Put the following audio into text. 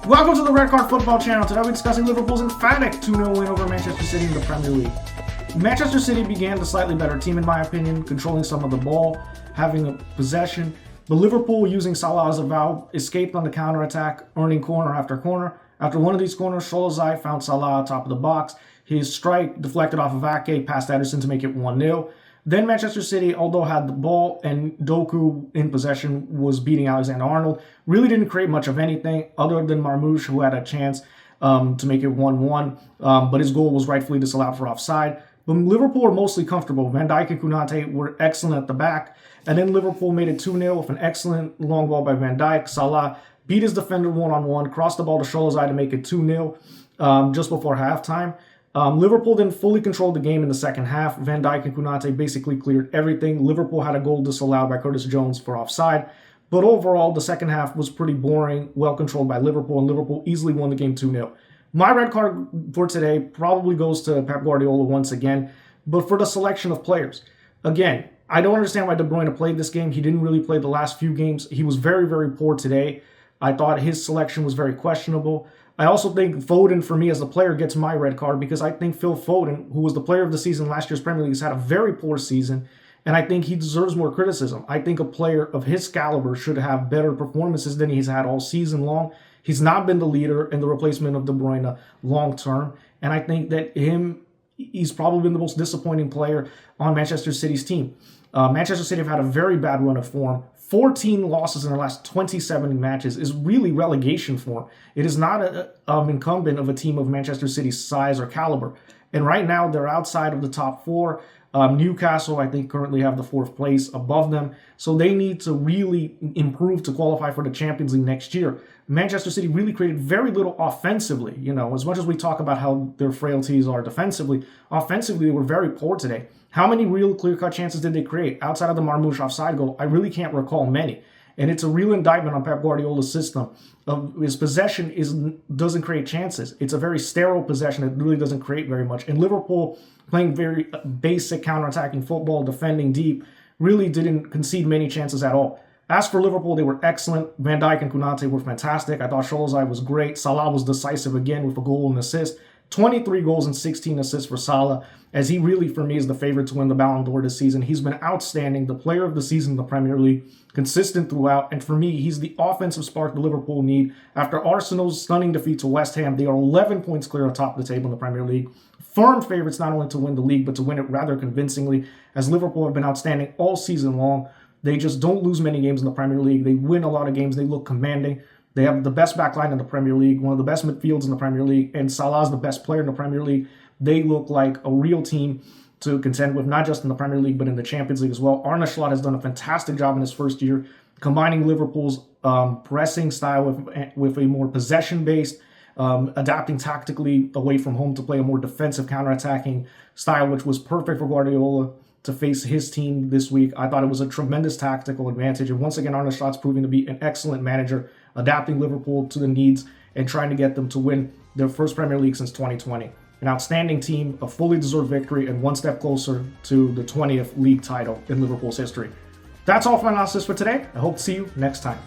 Welcome to the Red Card Football Channel. Today we're discussing Liverpool's emphatic 2-0 win over Manchester City in the Premier League. Manchester City began the slightly better team in my opinion, controlling some of the ball, having a possession, but Liverpool, using Salah as a valve, escaped on the counter-attack, earning corner after corner. After one of these corners, Szoboszlai found Salah top of the box. His strike deflected off of Ake, past Ederson to make it 1-0. Then Manchester City, although had the ball and Doku in possession, was beating Alexander-Arnold. Really didn't create much of anything other than Marmoush, who had a chance to make it 1-1. But his goal was rightfully disallowed for offside. But Liverpool were mostly comfortable. Van Dijk and Konate were excellent at the back. And then Liverpool made it 2-0 with an excellent long ball by Van Dijk. Salah beat his defender one-on-one, crossed the ball to Szoboszlai to make it 2-0 just before halftime. Liverpool then fully controlled the game in the second half. Van Dijk and Konate basically cleared everything. Liverpool had a goal disallowed by Curtis Jones for offside. But overall, the second half was pretty boring, well controlled by Liverpool, and Liverpool easily won the game 2-0. My red card for today probably goes to Pep Guardiola once again, but for the selection of players. Again, I don't understand why De Bruyne played this game. He didn't really play the last few games. He was very, very poor today. I thought his selection was very questionable. I also think Foden, for me as a player, gets my red card because I think Phil Foden, who was the player of the season last year's Premier League, has had a very poor season, and I think he deserves more criticism. I think a player of his caliber should have better performances than he's had all season long. He's not been the leader and the replacement of De Bruyne long term, and I think that he's probably been the most disappointing player on Manchester City's team. Manchester City have had a very bad run of form. 14 losses in the last 27 matches is really relegation form. It is not an incumbent of a team of Manchester City's size or caliber. And right now, they're outside of the top four. Newcastle, I think, currently have the fourth place above them. So they need to really improve to qualify for the Champions League next year. Manchester City really created very little offensively. You know, as much as we talk about how their frailties are defensively, offensively, they were very poor today. How many real clear-cut chances did they create? Outside of the Marmoush offside goal, I really can't recall many. And it's a real indictment on Pep Guardiola's system. His possession doesn't create chances. It's a very sterile possession. It really doesn't create very much. And Liverpool, playing very basic counter-attacking football, defending deep, really didn't concede many chances at all. As for Liverpool, they were excellent. Van Dijk and Konate were fantastic. I thought Szoboszlai was great. Salah was decisive again with a goal and assist. 23 goals and 16 assists for Salah, as he really, for me, is the favorite to win the Ballon d'Or this season. He's been outstanding, the player of the season in the Premier League, consistent throughout, and for me, he's the offensive spark the Liverpool need. After Arsenal's stunning defeat to West Ham, they are 11 points clear atop the table in the Premier League. Firm favorites not only to win the league, but to win it rather convincingly, as Liverpool have been outstanding all season long. They just don't lose many games in the Premier League. They win a lot of games. They look commanding. They have the best back line in the Premier League, one of the best midfields in the Premier League, and Salah's the best player in the Premier League. They look like a real team to contend with, not just in the Premier League, but in the Champions League as well. Arne Slot has done a fantastic job in his first year, combining Liverpool's pressing style with a more possession-based, adapting tactically away from home to play a more defensive counter-attacking style, which was perfect for Guardiola to face his team this week. I thought it was a tremendous tactical advantage. And once again, Arne Slot's proving to be an excellent manager, adapting Liverpool to the needs and trying to get them to win their first Premier League since 2020. An outstanding team, a fully deserved victory, and one step closer to the 20th league title in Liverpool's history. That's all for my analysis for today. I hope to see you next time.